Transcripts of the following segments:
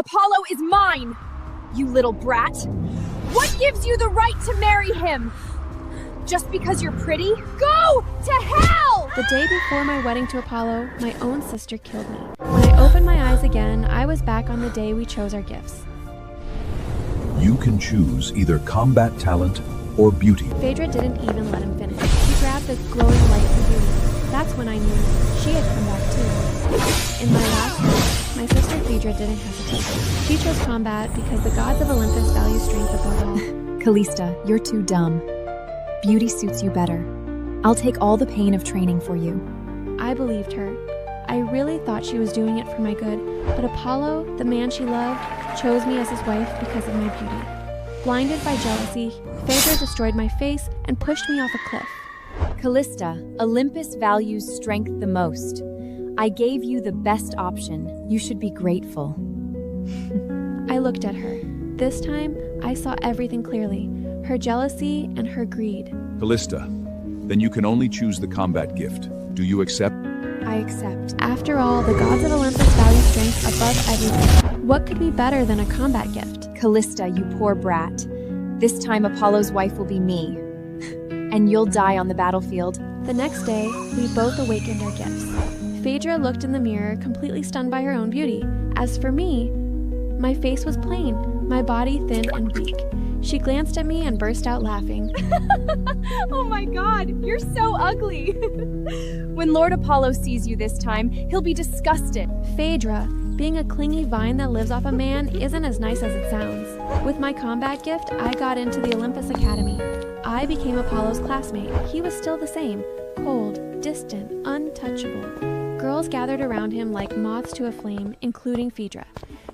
Apollo is mine! You little brat! What gives you the right to marry him? Just because you're pretty? Go to hell! The day before my wedding to Apollo, my own sister killed me. When I opened my eyes again, I was back on the day we chose our gifts. You can choose either combat talent or beauty. 𝑑𝒐𝒘𝒆𝒔 didn't even let him finish. He grabbed the glowing light for beauty. That's when I knew she had come back too. In my last wish, my sister 𝑑𝒐𝒘𝒆𝒔 didn't hesitate. She chose combat because the gods of Olympus value strength above all. Callista, you're too dumb. Beauty suits you better. I'll take all the pain of training for you. I believed her. I really thought she was doing it for my good, but Apollo, the man she loved, chose me as his wife because of my beauty. Blinded by jealousy, 𝒐𝒔 destroyed my face and pushed me off a cliff. Callista, Olympus values strength the most. I gave you the best option. You should be grateful. I looked at her. This time, I saw everything clearly. Her jealousy and her greed. Callista, then you can only choose the combat gift. Do you accept? I accept. After all, the gods of Olympus value strength above everything. What could be better than a combat gift? Callista, you poor brat. This time Apollo's wife will be me. And you'll die on the battlefield. The next day, we both awakened our gifts. 𝒐𝒔 looked in the mirror, completely stunned by her own beauty. As for me, my face was plain, my body thin and weak. She glanced at me and burst out laughing. Oh my God, you're so ugly. When Lord Apollo sees you this time, he'll be disgusted. 𝒐𝒔, being a clingy vine that lives off a man isn't as nice as it sounds. With my combat gift, I got into the Olympus Academy. I became Apollo's classmate. He was still the same, cold, distant, untouchable. Girls gathered around him like moths to a flame, including 𝒐𝒔.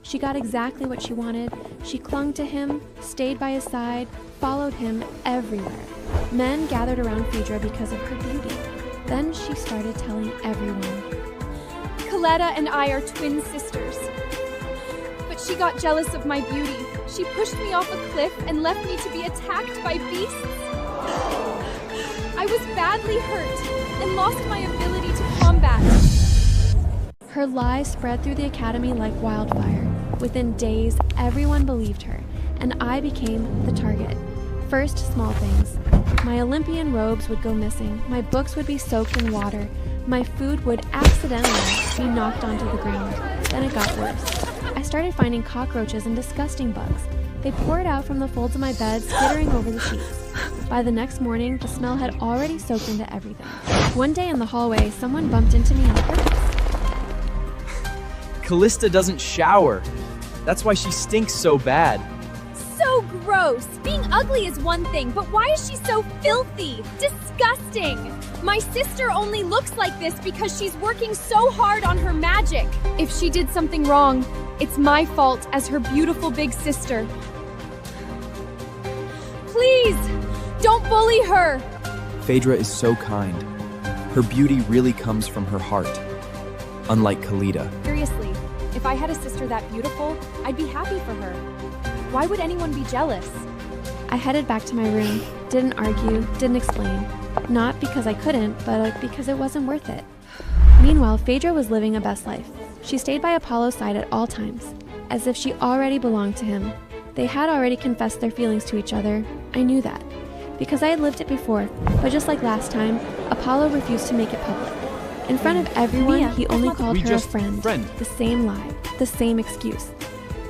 She got exactly what she wanted. She clung to him, stayed by his side, followed him everywhere. Men gathered around 𝒐𝒔 because of her beauty. Then she started telling everyone. Coletta and I are twin sisters. But she got jealous of my beauty. She pushed me off a cliff and left me to be attacked by beasts. I was badly hurt and lost my ability to combat. Her lies spread through the academy like wildfire. Within days, everyone believed her, and I became the target. First, small things. My Olympian robes would go missing, my books would be soaked in water, my food would accidentally be knocked onto the ground. Then it got worse. I started finding cockroaches and disgusting bugs. They poured out from the folds of my bed, skittering over the sheets. By the next morning, the smell had already soaked into everything. One day in the hallway, someone bumped into me on purpose. Callista doesn't shower. That's why she stinks so bad. So gross! Being ugly is one thing, but why is she so filthy? Disgusting! My sister only looks like this because she's working so hard on her magic. If she did something wrong, it's my fault as her beautiful big sister. Please, don't bully her! 𝒐𝒔 is so kind. Her beauty really comes from her heart. Unlike Callista. Seriously, if I had a sister that beautiful, I'd be happy for her. Why would anyone be jealous? I headed back to my room, didn't argue, didn't explain. Not because I couldn't, but because it wasn't worth it. Meanwhile, 𝒐𝒔 was living a best life. She stayed by Apollo's side at all times, as if she already belonged to him. They had already confessed their feelings to each other. I knew that, because I had lived it before, but just like last time, Apollo refused to make it public. In front of everyone, he only called her a friend. The same lie, the same excuse.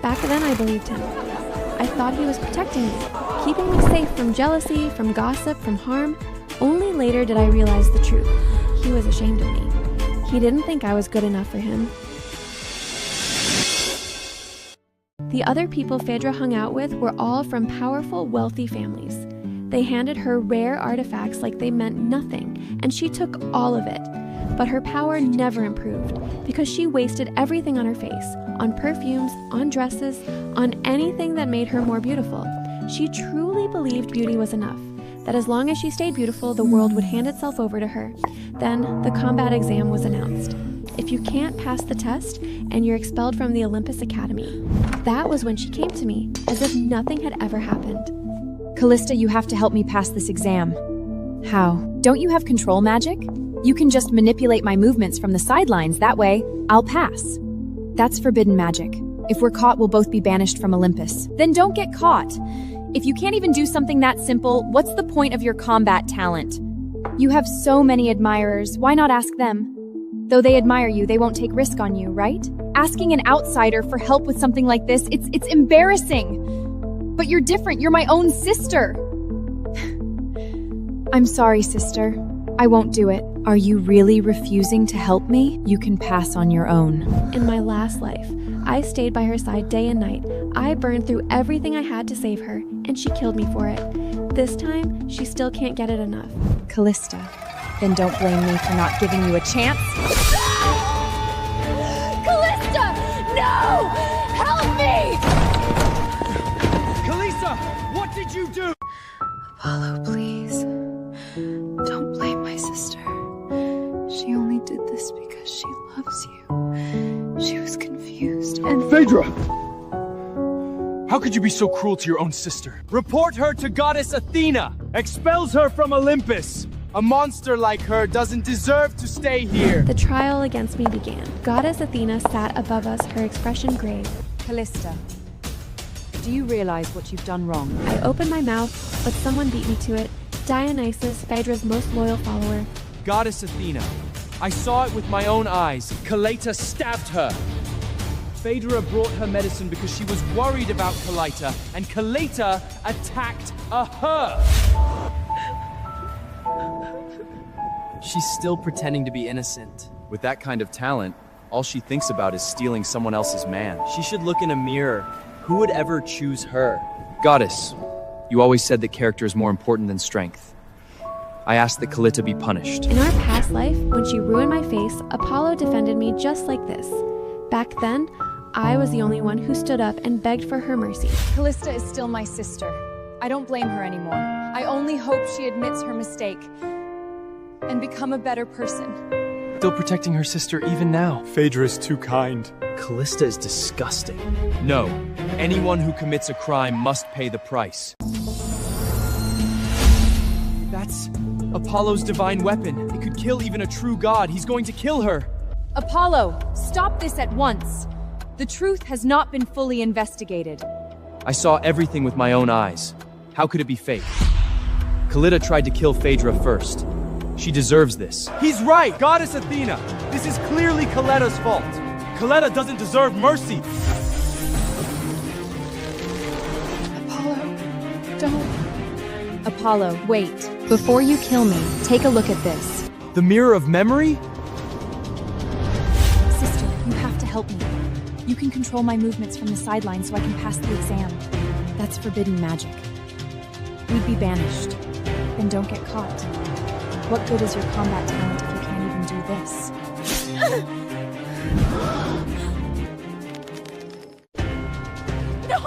Back then, I believed him. I thought he was protecting me, keeping me safe from jealousy, from gossip, from harm. Only later did I realize the truth. He was ashamed of me. He didn't think I was good enough for him. The other people 𝒐𝒔 hung out with were all from powerful, wealthy families. They handed her rare artifacts like they meant nothing, and she took all of it. But her power never improved, because she wasted everything on her face, on perfumes, on dresses, on anything that made her more beautiful. She truly believed beauty was enough, that as long as she stayed beautiful, the world would hand itself over to her. Then the combat exam was announced. If you can't pass the test, and you're expelled from the Olympus Academy. That was when she came to me, as if nothing had ever happened. Callista, you have to help me pass this exam. How? Don't you have control magic? You can just manipulate my movements from the sidelines, that way, I'll pass. That's forbidden magic. If we're caught, we'll both be banished from Olympus. Then don't get caught. If you can't even do something that simple, what's the point of your combat talent? You have so many admirers, why not ask them? Though they admire you, they won't take risk on you, right? Asking an outsider for help with something like this, it's embarrassing. But you're different, you're my own sister. I'm sorry, sister. I won't do it. Are you really refusing to help me? You can pass on your own. In my last life, I stayed by her side day and night. I burned through everything I had to save her, and she killed me for it. This time, she still can't get it enough. Callista, then don't blame me for not giving you a chance. Callista! No! Help me! Callista! What did you do? Apollo, please. Don't blame my sister. She only did this because she loves you. She was confused and... Phaedra! How could you be so cruel to your own sister? Report her to Goddess Athena! Expels her from Olympus! A monster like her doesn't deserve to stay here! The trial against me began. Goddess Athena sat above us, her expression grave. Callista, do you realize what you've done wrong? I opened my mouth, but someone beat me to it. Dionysus, Phaedra's most loyal follower. Goddess Athena, I saw it with my own eyes. Callista stabbed her. Phaedra brought her medicine because she was worried about Callista, and Callista attacked her. She's still pretending to be innocent. With that kind of talent, all she thinks about is stealing someone else's man. She should look in a mirror. Who would ever choose her? Goddess, you always said that character is more important than strength. I asked that Callista be punished. In our past life, when she ruined my face, Apollo defended me just like this. Back then, I was the only one who stood up and begged for her mercy. Callista is still my sister. I don't blame her anymore. I only hope she admits her mistake and become a better person. Still protecting her sister even now. Phaedra is too kind. Callista is disgusting. No, anyone who commits a crime must pay the price. That's Apollo's divine weapon. It could kill even a true god. He's going to kill her. Apollo, stop this at once. The truth has not been fully investigated. I saw everything with my own eyes. How could it be fake? Callista tried to kill Phaedra first. She deserves this. He's right! Goddess Athena! This is clearly Callista's fault. Callista doesn't deserve mercy! Apollo, don't. Apollo, wait. Before you kill me, take a look at this. The mirror of memory? Sister, you have to help me. You can control my movements from the sidelines so I can pass the exam. That's forbidden magic. We'd be banished. Then don't get caught. What good is your combat talent if you can't even do this? No!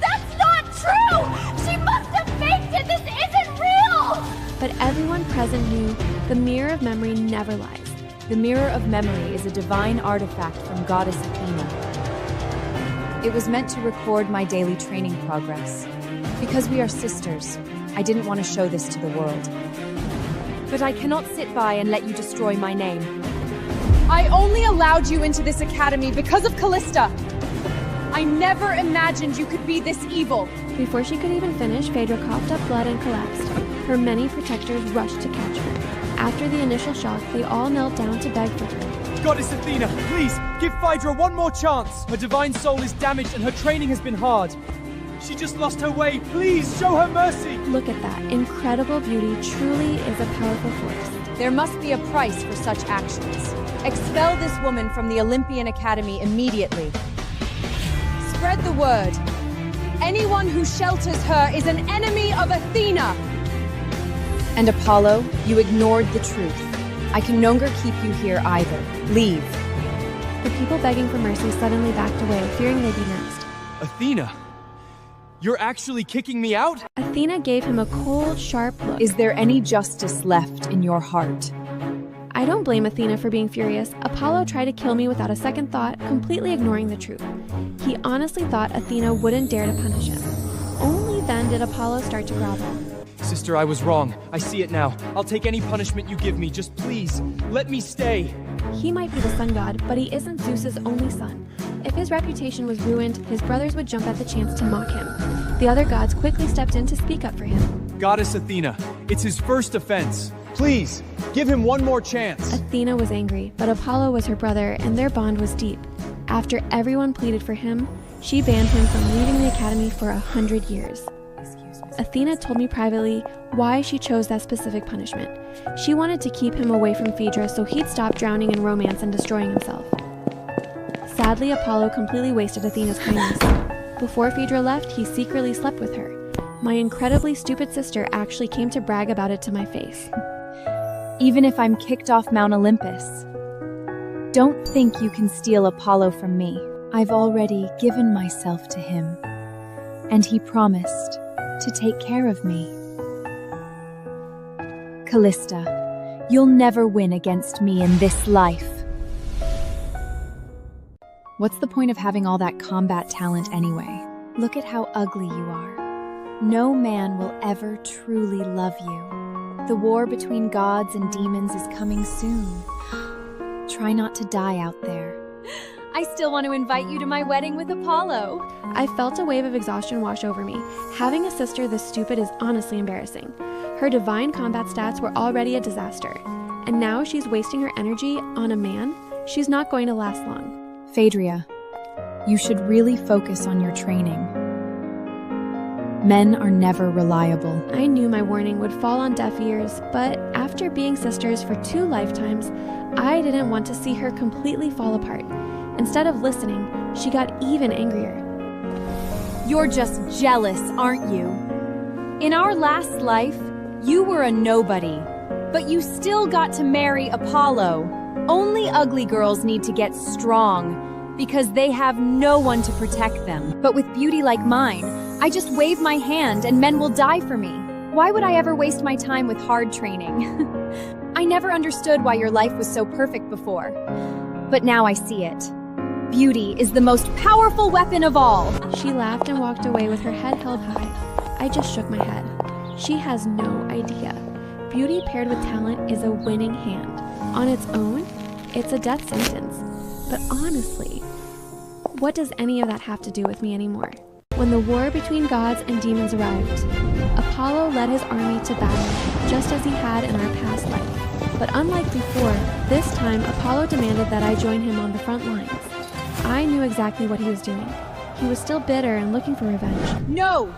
That's not true! She must have faked it! This isn't real! But everyone present knew the mirror of memory never lies. The Mirror of Memory is a divine artifact from Goddess Athena. It was meant to record my daily training progress. Because we are sisters, I didn't want to show this to the world. But I cannot sit by and let you destroy my name. I only allowed you into this academy because of Callista. I never imagined you could be this evil. Before she could even finish, Phaedra coughed up blood and collapsed. Her many protectors rushed to catch her. After the initial shock, they all knelt down to beg for her. Goddess Athena, please, give Phaedra one more chance! Her divine soul is damaged and her training has been hard. She just lost her way. Please, show her mercy! Look at that. Incredible beauty truly is a powerful force. There must be a price for such actions. Expel this woman from the Olympian Academy immediately. Spread the word. Anyone who shelters her is an enemy of Athena! And Apollo, you ignored the truth. I can no longer keep you here either. Leave. The people begging for mercy suddenly backed away, fearing they'd be next. Athena, you're actually kicking me out? Athena gave him a cold, sharp look. Is there any justice left in your heart? I don't blame Athena for being furious. Apollo tried to kill me without a second thought, completely ignoring the truth. He honestly thought Athena wouldn't dare to punish him. Only then did Apollo start to grovel. Sister, I was wrong. I see it now. I'll take any punishment you give me. Just please, let me stay. He might be the sun god, but he isn't Zeus's only son. If his reputation was ruined, his brothers would jump at the chance to mock him. The other gods quickly stepped in to speak up for him. Goddess Athena, it's his first offense. Please, give him one more chance. Athena was angry, but Apollo was her brother, and their bond was deep. After everyone pleaded for him, she banned him from leaving the academy for 100 years. Athena told me privately why she chose that specific punishment. She wanted to keep him away from Phaedra so he'd stop drowning in romance and destroying himself. Sadly, Apollo completely wasted Athena's kindness. Before Phaedra left, he secretly slept with her. My incredibly stupid sister actually came to brag about it to my face. Even if I'm kicked off Mount Olympus, don't think you can steal Apollo from me. I've already given myself to him, and he promised to take care of me. Callista, you'll never win against me in this life. What's the point of having all that combat talent anyway? Look at how ugly you are. No man will ever truly love you. The war between gods and demons is coming soon. Try not to die out there. I still want to invite you to my wedding with Apollo. I felt a wave of exhaustion wash over me. Having a sister this stupid is honestly embarrassing. Her divine combat stats were already a disaster, and now she's wasting her energy on a man. She's not going to last long. Phaedra, you should really focus on your training. Men are never reliable. I knew my warning would fall on deaf ears, but after being sisters for 2 lifetimes, I didn't want to see her completely fall apart. Instead of listening, she got even angrier. You're just jealous, aren't you? In our last life, you were a nobody, but you still got to marry Apollo. Only ugly girls need to get strong, because they have no one to protect them. But with beauty like mine, I just wave my hand and men will die for me. Why would I ever waste my time with hard training? I never understood why your life was so perfect before, but now I see it. Beauty is the most powerful weapon of all. She laughed and walked away with her head held high. I just shook my head. She has no idea. Beauty paired with talent is a winning hand. On its own, it's a death sentence. But honestly, what does any of that have to do with me anymore? When the war between gods and demons arrived, Apollo led his army to battle, just as he had in our past life. But unlike before, this time Apollo demanded that I join him on the front lines. I knew exactly what he was doing. He was still bitter and looking for revenge. No!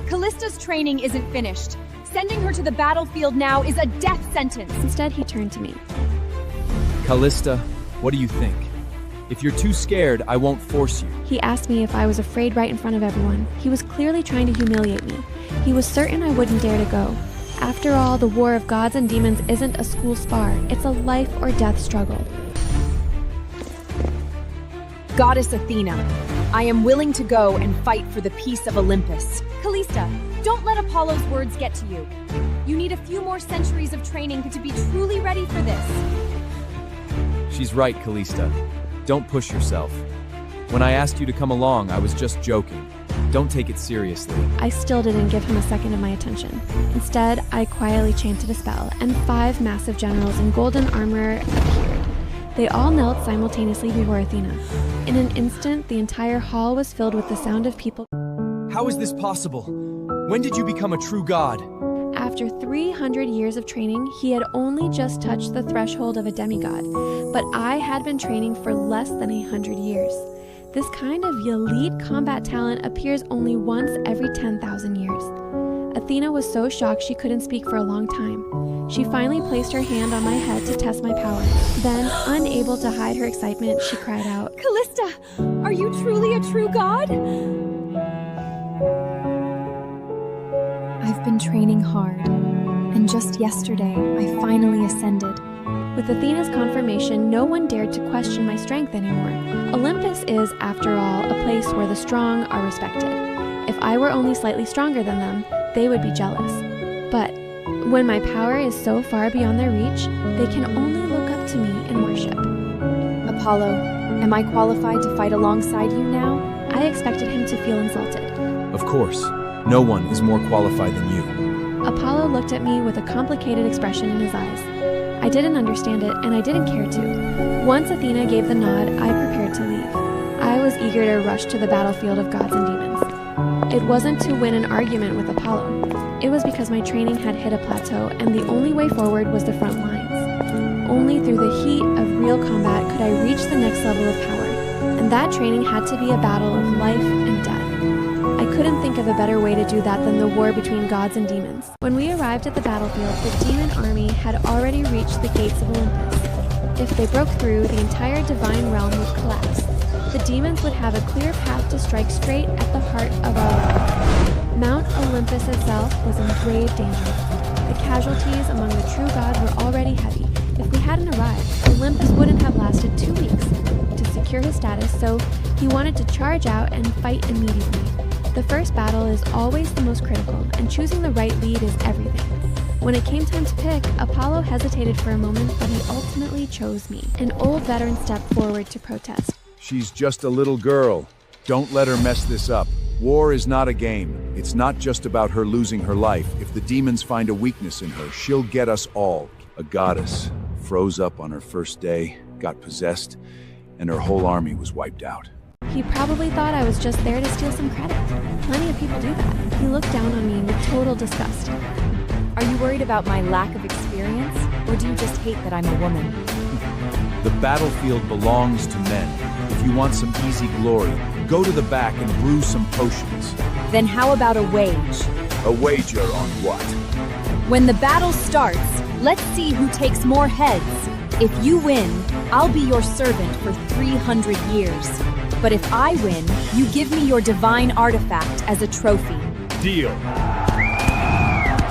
Callista's training isn't finished. Sending her to the battlefield now is a death sentence. Instead, he turned to me. Callista, what do you think? If you're too scared, I won't force you. He asked me if I was afraid right in front of everyone. He was clearly trying to humiliate me. He was certain I wouldn't dare to go. After all, the war of gods and demons isn't a school spar. It's a life or death struggle. Goddess Athena, I am willing to go and fight for the peace of Olympus. Callista, don't let Apollo's words get to you. You need a few more centuries of training to be truly ready for this. She's right, Callista. Don't push yourself. When I asked you to come along, I was just joking. Don't take it seriously. I still didn't give him a second of my attention. Instead, I quietly chanted a spell, and 5 massive generals in golden armor appeared. They all knelt simultaneously before Athena. In an instant, the entire hall was filled with the sound of people. How is this possible? When did you become a true god? After 300 years of training, he had only just touched the threshold of a demigod, but I had been training for less than 100 years. This kind of elite combat talent appears only once every 10,000 years. Athena was so shocked she couldn't speak for a long time. She finally placed her hand on my head to test my power. Then, unable to hide her excitement, she cried out, Callista, are you truly a true god? I've been training hard, and just yesterday, I finally ascended. With Athena's confirmation, no one dared to question my strength anymore. Olympus is, after all, a place where the strong are respected. If I were only slightly stronger than them, they would be jealous. But when my power is so far beyond their reach, they can only look up to me and worship. Apollo, am I qualified to fight alongside you now? I expected him to feel insulted. Of course. No one is more qualified than you. Apollo looked at me with a complicated expression in his eyes. I didn't understand it, and I didn't care to. Once Athena gave the nod, I prepared to leave. I was eager to rush to the battlefield of gods and demons. It wasn't to win an argument with Apollo. It was because my training had hit a plateau and the only way forward was the front lines. Only through the heat of real combat could I reach the next level of power, and that training had to be a battle of life and death. I couldn't think of a better way to do that than the war between gods and demons. When we arrived at the battlefield, the demon army had already reached the gates of Olympus. If they broke through, the entire divine realm would collapse. The demons would have a clear path to strike straight at the heart of our realm. Mount Olympus itself was in grave danger. The casualties among the true gods were already heavy. If we hadn't arrived, Olympus wouldn't have lasted 2 weeks. To secure his status, so he wanted to charge out and fight immediately. The first battle is always the most critical, and choosing the right lead is everything. When it came time to pick, Apollo hesitated for a moment, but he ultimately chose me. An old veteran stepped forward to protest. She's just a little girl. Don't let her mess this up. War is not a game. It's not just about her losing her life. If the demons find a weakness in her, she'll get us all. A goddess froze up on her first day, got possessed, and her whole army was wiped out. He probably thought I was just there to steal some credit. Plenty of people do that. He looked down on me with total disgust. Are you worried about my lack of experience, or do you just hate that I'm a woman? The battlefield belongs to men. If you want some easy glory, go to the back and brew some potions. Then how about a wage? A wager on what? When the battle starts, let's see who takes more heads. If you win, I'll be your servant for 300 years. But if I win, you give me your divine artifact as a trophy. Deal.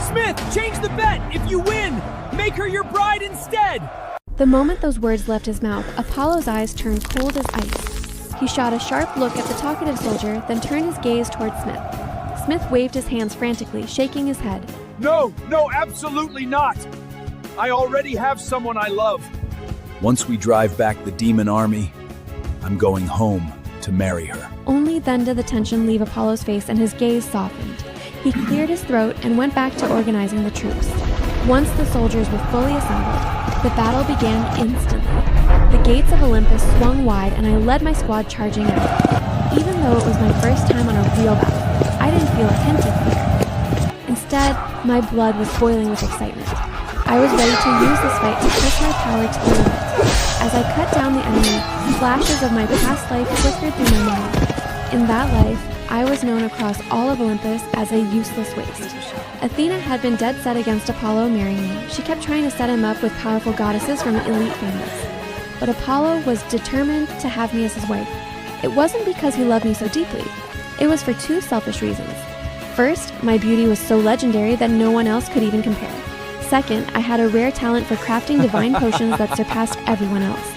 Smith, change the bet! If you win, make her your bride instead! The moment those words left his mouth, Apollo's eyes turned cold as ice. He shot a sharp look at the talkative soldier, then turned his gaze toward Smith. Smith waved his hands frantically, shaking his head. No, absolutely not. I already have someone I love. Once we drive back the demon army, I'm going home to marry her. Only then did the tension leave Apollo's face and his gaze softened. He cleared his throat and went back to organizing the troops. Once the soldiers were fully assembled, the battle began instantly. The gates of Olympus swung wide and I led my squad charging out. Even though it was my first time on a real battle, I didn't feel a hint of fear. Instead, my blood was boiling with excitement. I was ready to use this fight to push my power to the limit. As I cut down the enemy, flashes of my past life flickered through my mind. In that life, I was known across all of Olympus as a useless waste. Athena had been dead set against Apollo marrying me. She kept trying to set him up with powerful goddesses from elite families. But Apollo was determined to have me as his wife. It wasn't because he loved me so deeply. It was for 2 selfish reasons. First, my beauty was so legendary that no one else could even compare. Second, I had a rare talent for crafting divine potions that surpassed everyone else.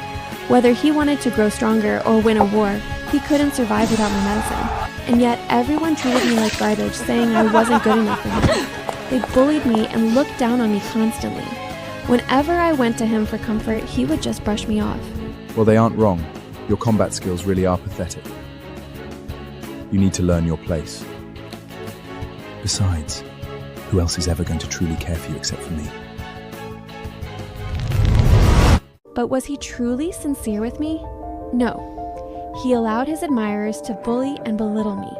Whether he wanted to grow stronger or win a war, he couldn't survive without my medicine. And yet everyone treated me like garbage, saying I wasn't good enough for him. They bullied me and looked down on me constantly. Whenever I went to him for comfort, he would just brush me off. Well, they aren't wrong. Your combat skills really are pathetic. You need to learn your place. Besides, who else is ever going to truly care for you except for me? But was he truly sincere with me? No. He allowed his admirers to bully and belittle me.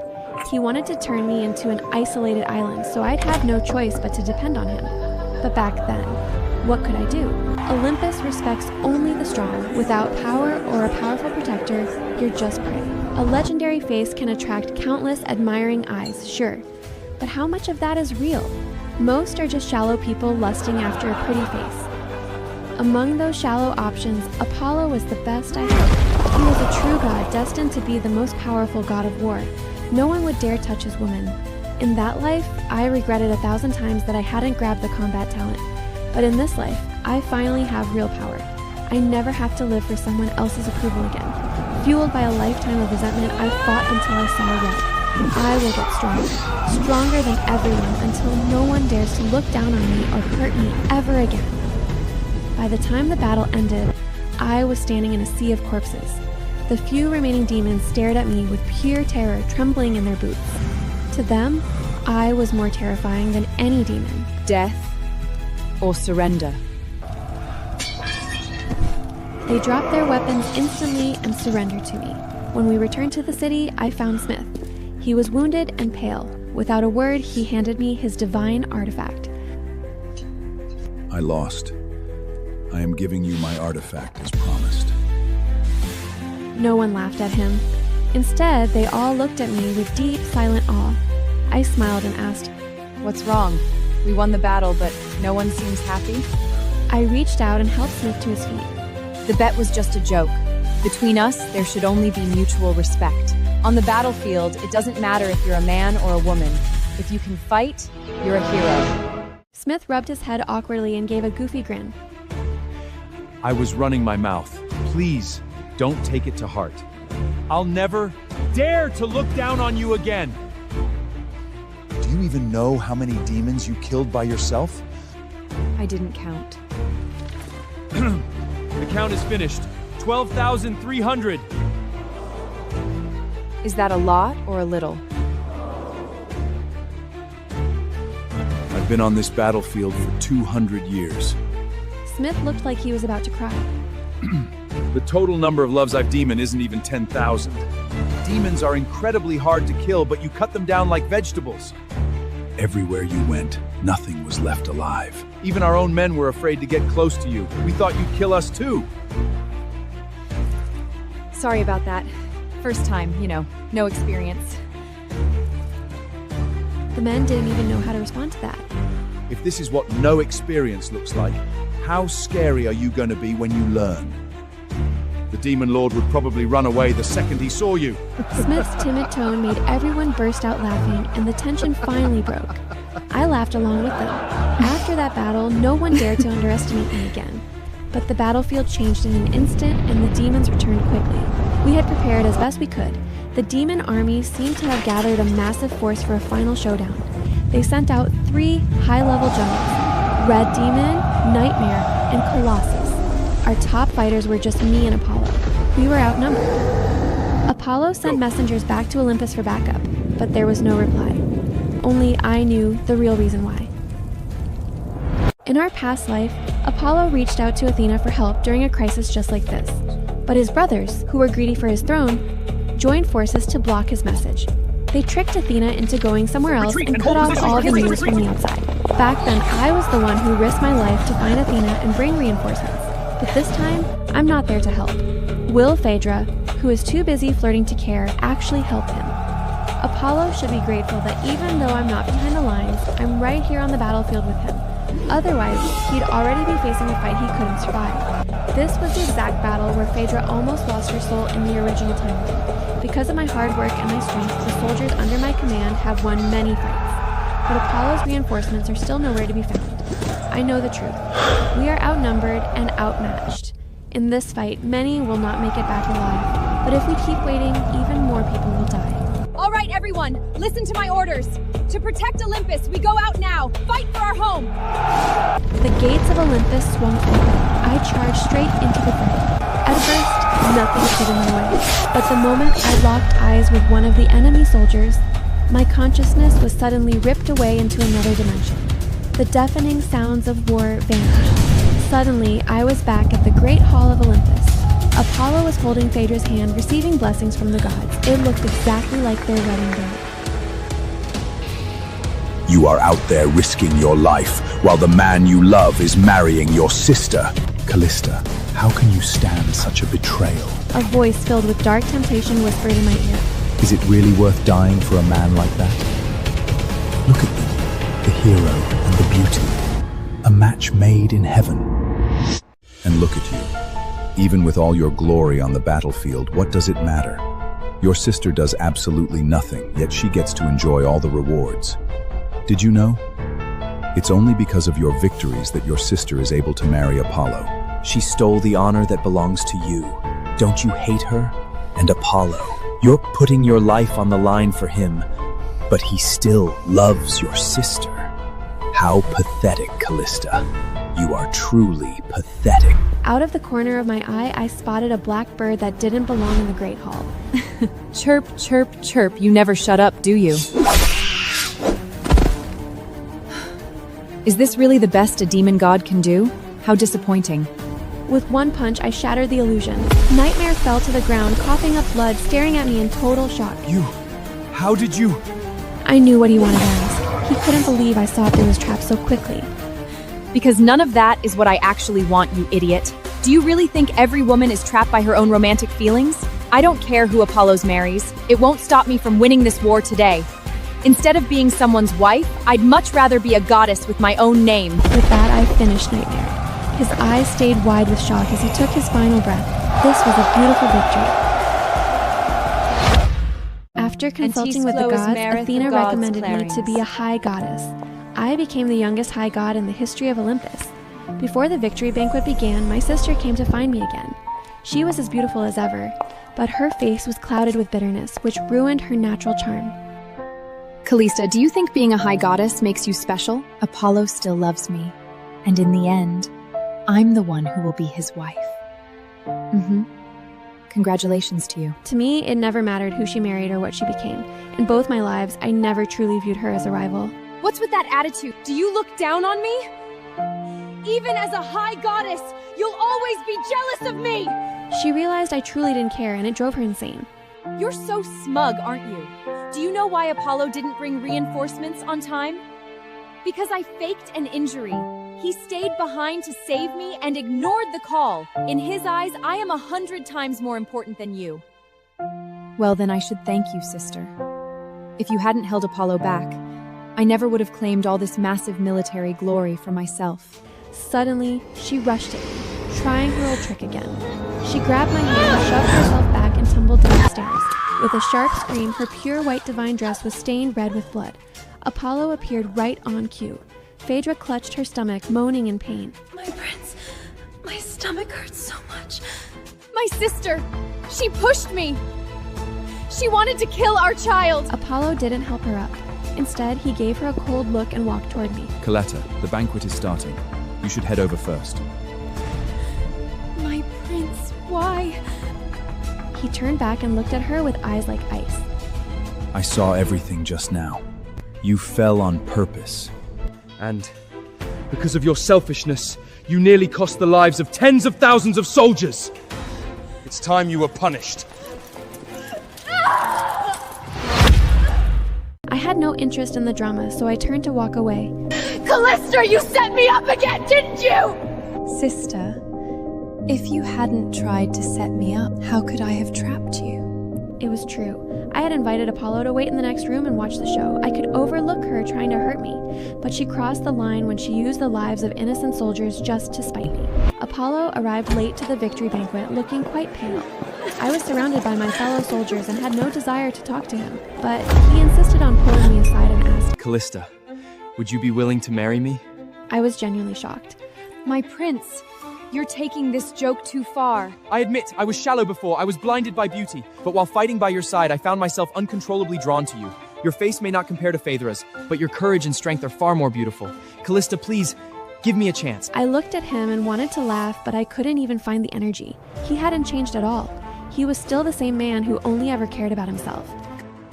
He wanted to turn me into an isolated island, so I'd have no choice but to depend on him. But back then, what could I do? Olympus respects only the strong. Without power or a powerful protector, you're just prey. A legendary face can attract countless admiring eyes, sure. But how much of that is real? Most are just shallow people lusting after a pretty face. Among those shallow options, Apollo was the best I had. He was a true god destined to be the most powerful god of war. No one would dare touch his woman. In that life, I regretted 1,000 times that I hadn't grabbed the combat talent. But in this life, I finally have real power. I never have to live for someone else's approval again. Fueled by a lifetime of resentment, I fought until I saw red. I will get stronger. Stronger than everyone until no one dares to look down on me or hurt me ever again. By the time the battle ended, I was standing in a sea of corpses. The few remaining demons stared at me with pure terror, trembling in their boots. To them, I was more terrifying than any demon. Death or surrender? They dropped their weapons instantly and surrendered to me. When we returned to the city, I found Smith. He was wounded and pale. Without a word, he handed me his divine artifact. I lost. I am giving you my artifact as promised. No one laughed at him. Instead, they all looked at me with deep, silent awe. I smiled and asked, What's wrong? We won the battle, but no one seems happy? I reached out and helped Smith to his feet. The bet was just a joke. Between us, there should only be mutual respect. On the battlefield, it doesn't matter if you're a man or a woman. If you can fight, you're a hero. Smith rubbed his head awkwardly and gave a goofy grin. I was running my mouth. Please, don't take it to heart. I'll never dare to look down on you again. Do you even know how many demons you killed by yourself? I didn't count. The count is finished. 12,300. Is that a lot or a little? I've been on this battlefield for 200 years. Smith looked like he was about to cry. The total number of loves I've demon isn't even 10,000. Demons are incredibly hard to kill, but you cut them down like vegetables. Everywhere you went, nothing was left alive. Even our own men were afraid to get close to you. We thought you'd kill us too. Sorry about that. First time, no experience. The men didn't even know how to respond to that. If this is what no experience looks like, how scary are you going to be when you learn? The Demon Lord would probably run away the second he saw you. Smith's timid tone made everyone burst out laughing, and the tension finally broke. I laughed along with them. After that battle, no one dared to underestimate me again. But the battlefield changed in an instant, and the demons returned quickly. We had prepared as best we could. The demon army seemed to have gathered a massive force for a final showdown. They sent out 3 high-level generals: Red Demon, Nightmare, and Colossus. Our top fighters were just me and Apollo. We were outnumbered. Apollo sent messengers back to Olympus for backup, but there was no reply. Only I knew the real reason why. In our past life, Apollo reached out to Athena for help during a crisis just like this. But his brothers, who were greedy for his throne, joined forces to block his message. They tricked Athena into going somewhere else and cut off all the news from the outside. Back then, I was the one who risked my life to find Athena and bring reinforcements. But this time, I'm not there to help. 𝑦𝒐𝒏, who is too busy flirting to care, actually helped him. Apollo should be grateful that even though I'm not behind the lines, I'm right here on the battlefield with him. Otherwise, he'd already be facing a fight he couldn't survive. This was the exact battle where Phaedra almost lost her soul in the original timeline. Because of my hard work and my strength, the soldiers under my command have won many fights. But Apollo's reinforcements are still nowhere to be found. I know the truth. We are outnumbered and outmatched. In this fight, many will not make it back alive. But if we keep waiting, even more people will die. All right, everyone, listen to my orders. To protect Olympus, we go out now. Fight for our home. The gates of Olympus swung open. I charged straight into the fight. At first, nothing stood in my way. But the moment I locked eyes with one of the enemy soldiers, my consciousness was suddenly ripped away into another dimension. The deafening sounds of war vanished. Suddenly, I was back at the Great Hall of Olympus. Apollo was holding Phaedra's hand, receiving blessings from the gods. It looked exactly like their wedding day. You are out there risking your life, while the man you love is marrying your sister. Callista, how can you stand such a betrayal? A voice filled with dark temptation whispered in my ear. Is it really worth dying for a man like that? Look at them, the hero and the beauty. A match made in heaven. And look at you. Even with all your glory on the battlefield, what does it matter? Your sister does absolutely nothing, yet she gets to enjoy all the rewards. Did you know? It's only because of your victories that your sister is able to marry Apollo. She stole the honor that belongs to you. Don't you hate her? And Apollo, you're putting your life on the line for him, but he still loves your sister. How pathetic, Callista. You are truly pathetic. Out of the corner of my eye, I spotted a black bird that didn't belong in the Great Hall. Chirp, chirp, chirp. You never shut up, do you? Is this really the best a demon god can do? How disappointing. With one punch, I shattered the illusion. Nightmare fell to the ground, coughing up blood, staring at me in total shock. How did you? I knew what he wanted to ask. He couldn't believe I saw through his trap so quickly. Because none of that is what I actually want, you idiot. Do you really think every woman is trapped by her own romantic feelings? I don't care who Apollos marries. It won't stop me from winning this war today. Instead of being someone's wife, I'd much rather be a goddess with my own name. With that, I finished Nightmare. His eyes stayed wide with shock as he took his final breath. This was a beautiful victory. After consulting with the gods, Athena recommended me to be a high goddess. I became the youngest high god in the history of Olympus. Before the victory banquet began, my sister came to find me again. She was as beautiful as ever, but her face was clouded with bitterness, which ruined her natural charm. Calista, do you think being a high goddess makes you special? Apollo still loves me. And in the end, I'm the one who will be his wife. Congratulations to you. To me, it never mattered who she married or what she became. In both my lives, I never truly viewed her as a rival. What's with that attitude? Do you look down on me? Even as a high goddess, you'll always be jealous of me! She realized I truly didn't care, and it drove her insane. You're so smug, aren't you? Do you know why Apollo didn't bring reinforcements on time? Because I faked an injury. He stayed behind to save me and ignored the call. In his eyes, I am 100 times more important than you. Well, then I should thank you, sister. If you hadn't held Apollo back, I never would have claimed all this massive military glory for myself. Suddenly, she rushed at me, trying her old trick again. She grabbed my hand, shoved herself back, and tumbled downstairs. With a sharp scream, her pure white divine dress was stained red with blood. Apollo appeared right on cue. Phaedra clutched her stomach, moaning in pain. My prince, my stomach hurts so much. My sister! She pushed me! She wanted to kill our child! Apollo didn't help her up. Instead, he gave her a cold look and walked toward me. Coletta, the banquet is starting. You should head over first. My prince, why? He turned back and looked at her with eyes like ice. I saw everything just now. You fell on purpose. And because of your selfishness, you nearly cost the lives of tens of thousands of soldiers. It's time you were punished. I had no interest in the drama, so I turned to walk away. Calista, you set me up again, didn't you? Sister, if you hadn't tried to set me up, how could I have trapped you? It was true. I had invited Apollo to wait in the next room and watch the show. I could overlook her trying to hurt me, but she crossed the line when she used the lives of innocent soldiers just to spite me. Apollo arrived late to the victory banquet, looking quite pale. I was surrounded by my fellow soldiers and had no desire to talk to him, but he insisted on pulling me aside and asked, Calista, would you be willing to marry me? I was genuinely shocked. My prince, you're taking this joke too far. I admit, I was shallow before, I was blinded by beauty, but while fighting by your side, I found myself uncontrollably drawn to you. Your face may not compare to Phaedra's, but your courage and strength are far more beautiful. Calista, please, give me a chance. I looked at him and wanted to laugh, but I couldn't even find the energy. He hadn't changed at all. He was still the same man who only ever cared about himself.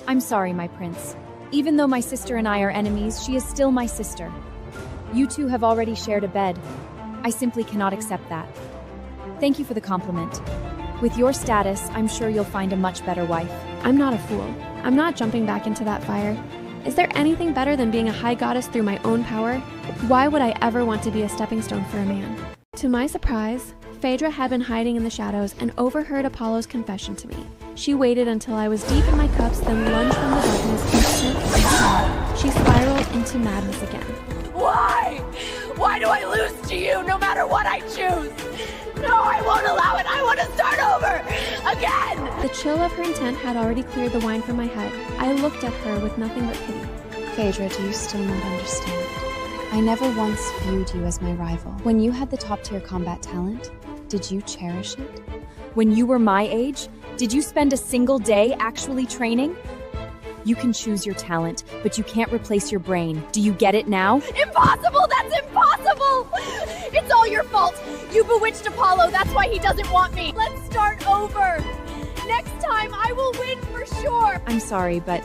I'm sorry, my prince. Even though my sister and I are enemies, she is still my sister. You two have already shared a bed. I simply cannot accept that. Thank you for the compliment. With your status, I'm sure you'll find a much better wife. I'm not a fool. I'm not jumping back into that fire. Is there anything better than being a high goddess through my own power? Why would I ever want to be a stepping stone for a man? To my surprise, Phaedra had been hiding in the shadows and overheard Apollo's confession to me. She waited until I was deep in my cups, then lunged from the darkness and stood in front. She spiraled into madness again. Why? Why do I lose to you no matter what I choose? No, I won't allow it. I want to start over again. The chill of her intent had already cleared the wine from my head. I looked at her with nothing but pity. Phaedra, do you still not understand? I never once viewed you as my rival. When you had the top-tier combat talent, did you cherish it? When you were my age, did you spend a single day actually training? You can choose your talent, but you can't replace your brain. Do you get it now? Impossible! That's impossible! It's all your fault! You bewitched Apollo, that's why he doesn't want me! Let's start over! Next time, I will win for sure! I'm sorry, but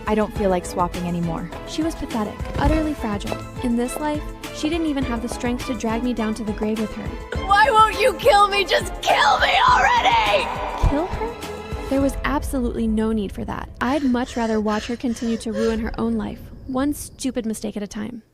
I don't feel like swapping anymore. She was pathetic, utterly fragile. In this life, She didn't even have the strength to drag me down to the grave with her. Why won't you kill me? Just kill me already! Kill her? There was absolutely no need for that. I'd much rather watch her continue to ruin her own life, one stupid mistake at a time.